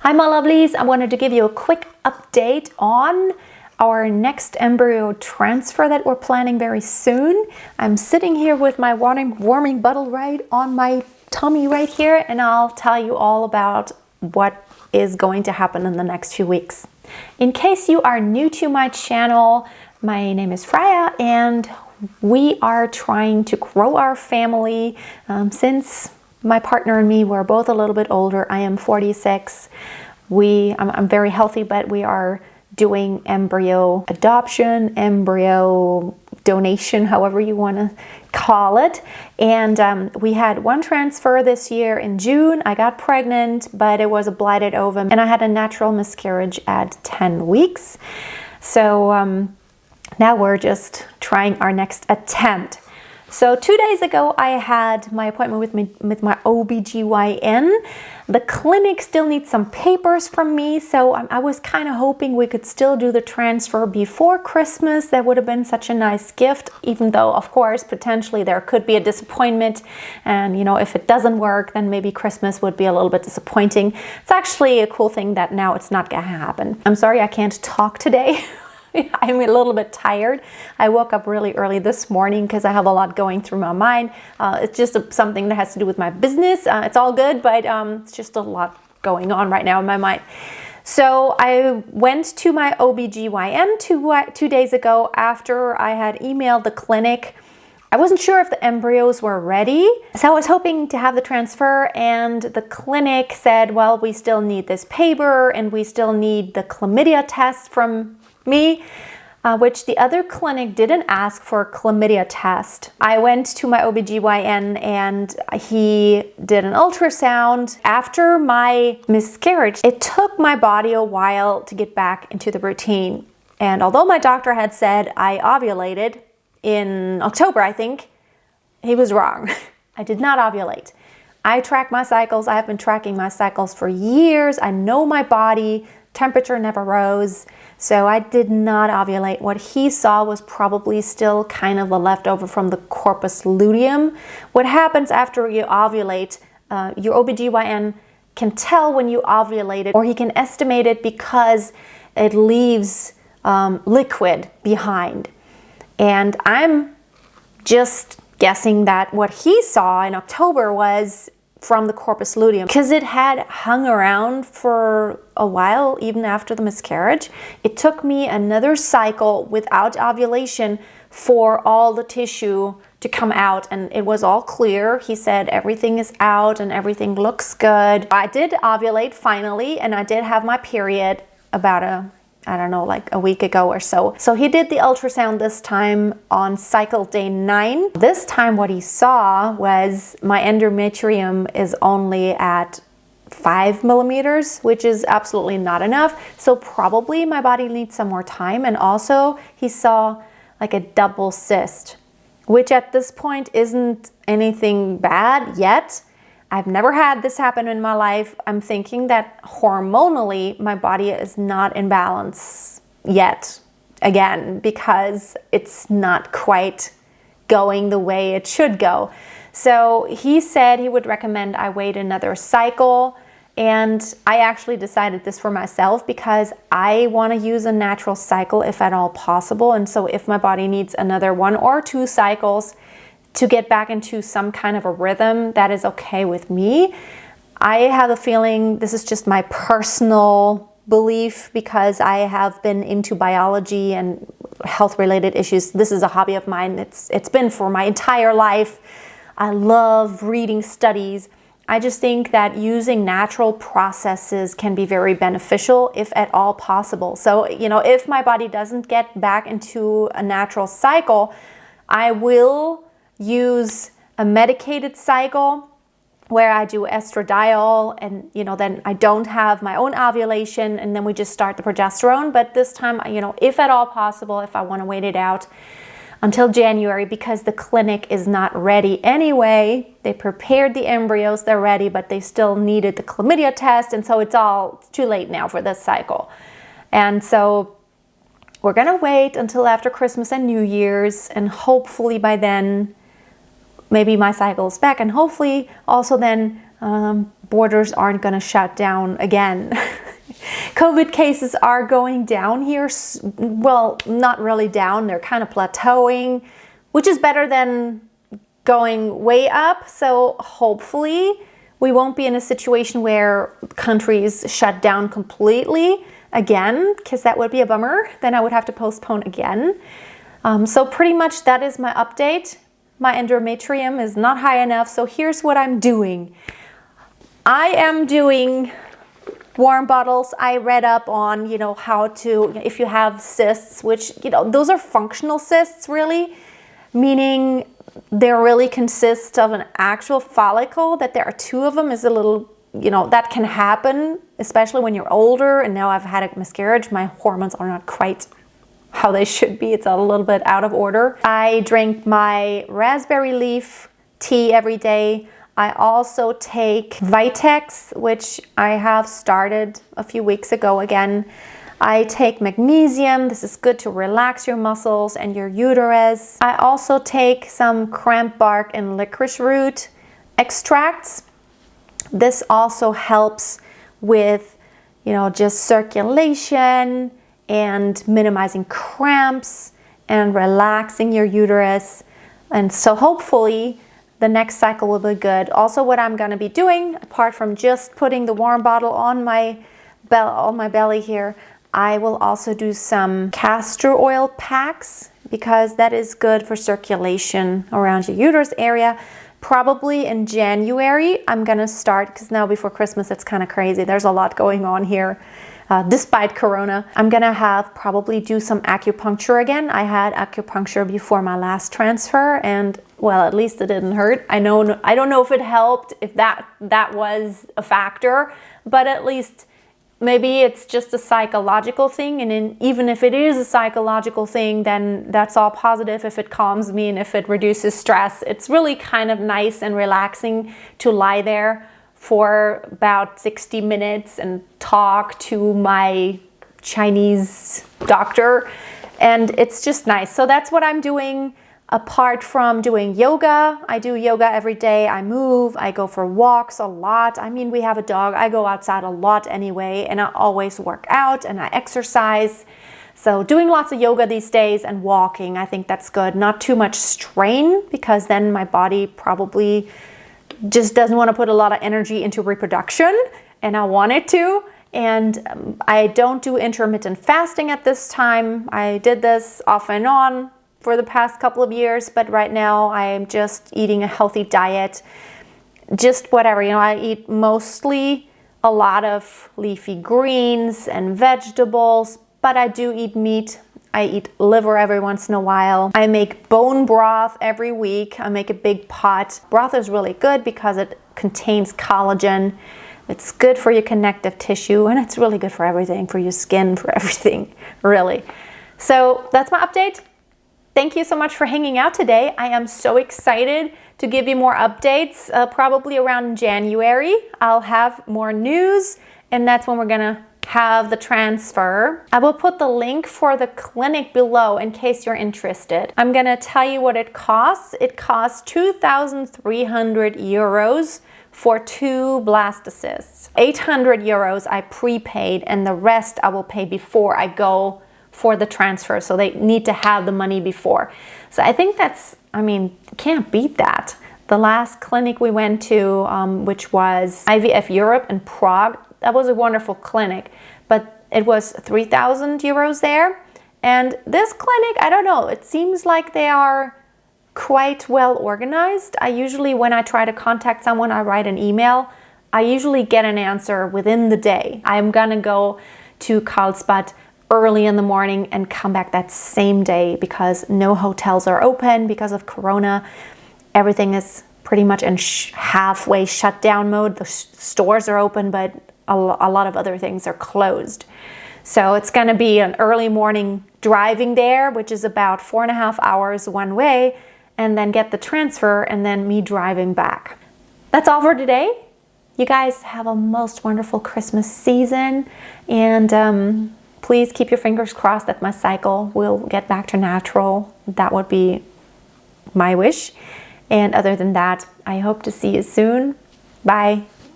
Hi my lovelies, I wanted to give you a quick update on our next embryo transfer that we're planning very soon. I'm sitting here with my warming bottle right on my tummy right here, and I'll tell you all about what is going to happen in the next few weeks. In case you are new to my channel, my name is Freya and we are trying to grow our family since my partner and me were both a little bit older. I am 46. I'm very healthy, but we are doing embryo adoption, embryo donation, however you want to call it. And we had one transfer this year in June. I got pregnant, but it was a blighted ovum, and I had a natural miscarriage at 10 weeks. So now we're just trying our next attempt. So 2 days ago, I had my appointment with my OBGYN. The clinic still needs some papers from me, so I was kind of hoping we could still do the transfer before Christmas. That would have been such a nice gift, even though, of course, potentially there could be a disappointment. And, you know, if it doesn't work, then maybe Christmas would be a little bit disappointing. It's actually a cool thing that now it's not going to happen. I'm sorry I can't talk today. I'm a little bit tired. I woke up really early this morning because I have a lot going through my mind. It's just something that has to do with my business. It's all good, but it's just a lot going on right now in my mind. So I went to my OBGYN 2 days ago after I had emailed the clinic. I wasn't sure if the embryos were ready, so I was hoping to have the transfer, and the clinic said, well, we still need this paper and we still need the chlamydia test from me, which the other clinic didn't ask for a chlamydia test. I went to my OBGYN and he did an ultrasound. After my miscarriage, it took my body a while to get back into the routine. And although my doctor had said I ovulated in October, I think, he was wrong. I did not ovulate. I track my cycles. I have been tracking my cycles for years. I know my body. Temperature never rose. So I did not ovulate. What he saw was probably still kind of a leftover from the corpus luteum. What happens after you ovulate, your OBGYN can tell when you ovulated, or he can estimate it because it leaves liquid behind. And I'm just guessing that what he saw in October was from the corpus luteum, because it had hung around for a while even after the miscarriage. It took me another cycle without ovulation for all the tissue to come out, and it was all clear. He said everything is out and everything looks good. I did ovulate finally, and I did have my period about like a week ago or so. So he did the ultrasound this time on cycle day 9. This time what he saw was my endometrium is only at 5 millimeters, which is absolutely not enough. So probably my body needs some more time. And also he saw like a double cyst, which at this point isn't anything bad yet. I've never had this happen in my life. I'm thinking that hormonally, my body is not in balance yet, again, because it's not quite going the way it should go. So he said he would recommend I wait another cycle. And I actually decided this for myself because I want to use a natural cycle if at all possible. And so if my body needs another 1 or 2 cycles to get back into some kind of a rhythm, that is okay with me. I have a feeling this is just my personal belief because I have been into biology and health-related issues. This is a hobby of mine. It's been for my entire life. I love reading studies. I just think that using natural processes can be very beneficial if at all possible. So, you know, if my body doesn't get back into a natural cycle, I will use a medicated cycle where I do estradiol, and you know, then I don't have my own ovulation, and then we just start the progesterone. But this time, you know, if at all possible, if I want to wait it out until January, because the clinic is not ready anyway. They prepared the embryos, they're ready, but they still needed the chlamydia test, and so it's too late now for this cycle. And so we're gonna wait until after Christmas and New Year's, and hopefully by then maybe my cycle is back, and hopefully also then borders aren't going to shut down again. COVID cases are going down here. Well, not really down. They're kind of plateauing, which is better than going way up. So hopefully we won't be in a situation where countries shut down completely again, because that would be a bummer. Then I would have to postpone again. So pretty much that is my update. My endometrium is not high enough. So here's what I'm doing. I am doing warm bottles. I read up on, how to, if you have cysts, which, those are functional cysts really, meaning they really consist of an actual follicle, that there are two of them is a little, that can happen, especially when you're older. And now I've had a miscarriage. My hormones are not quite how they should be. It's a little bit out of order. I drink my raspberry leaf tea every day. I also take Vitex, which I have started a few weeks ago again. I take magnesium. This is good to relax your muscles and your uterus. I also take some crank bark and licorice root extracts. This also helps with, just circulation and minimizing cramps and relaxing your uterus. And so hopefully the next cycle will be good. Also, what I'm going to be doing, apart from just putting the warm bottle on my belly here, I will also do some castor oil packs, because that is good for circulation around your uterus area. Probably in January, I'm going to start, because now before Christmas, it's kind of crazy. There's a lot going on here. Despite Corona, I'm going to probably do some acupuncture again. I had acupuncture before my last transfer, and well, at least it didn't hurt. I don't know if it helped, if that was a factor, but at least maybe it's just a psychological thing. And even if it is a psychological thing, then that's all positive. If it calms me and if it reduces stress, it's really kind of nice and relaxing to lie there for about 60 minutes and talk to my Chinese doctor. And it's just nice. So that's what I'm doing. Apart from doing yoga, I do yoga every day. I move, I go for walks a lot. I mean, we have a dog. I go outside a lot anyway, and I always work out and I exercise. So doing lots of yoga these days and walking, I think that's good. Not too much strain, because then my body probably just doesn't want to put a lot of energy into reproduction, and I want it to. And I don't do intermittent fasting at this time. I did this off and on for the past couple of years, but right now I'm just eating a healthy diet. Just whatever, I eat mostly a lot of leafy greens and vegetables, but I do eat meat. I eat liver every once in a while. I make bone broth every week. I make a big pot. Broth is really good because it contains collagen. It's good for your connective tissue, and it's really good for everything, for your skin, for everything, really. So that's my update. Thank you so much for hanging out today. I am so excited to give you more updates. Probably around January, I'll have more news, and that's when we're gonna have the transfer. I will put the link for the clinic below in case you're interested. I'm gonna tell you what it costs. It costs 2,300 euros for 2 blastocysts. 800 euros I prepaid, and the rest I will pay before I go for the transfer. So they need to have the money before. So I think can't beat that. The last clinic we went to, which was IVF Europe in Prague, that was a wonderful clinic, but it was 3,000 euros there. And this clinic, I don't know, it seems like they are quite well organized. I usually, when I try to contact someone, I write an email. I usually get an answer within the day. I'm gonna go to Karlsbad early in the morning and come back that same day, because no hotels are open because of Corona. Everything is pretty much in halfway shutdown mode. The stores are open, but a lot of other things are closed. So it's going to be an early morning driving there, which is about 4.5 hours one way, and then get the transfer, and then me driving back. That's all for today. You guys have a most wonderful Christmas season, and please keep your fingers crossed that my cycle will get back to natural. That would be my wish. And other than that, I hope to see you soon. Bye.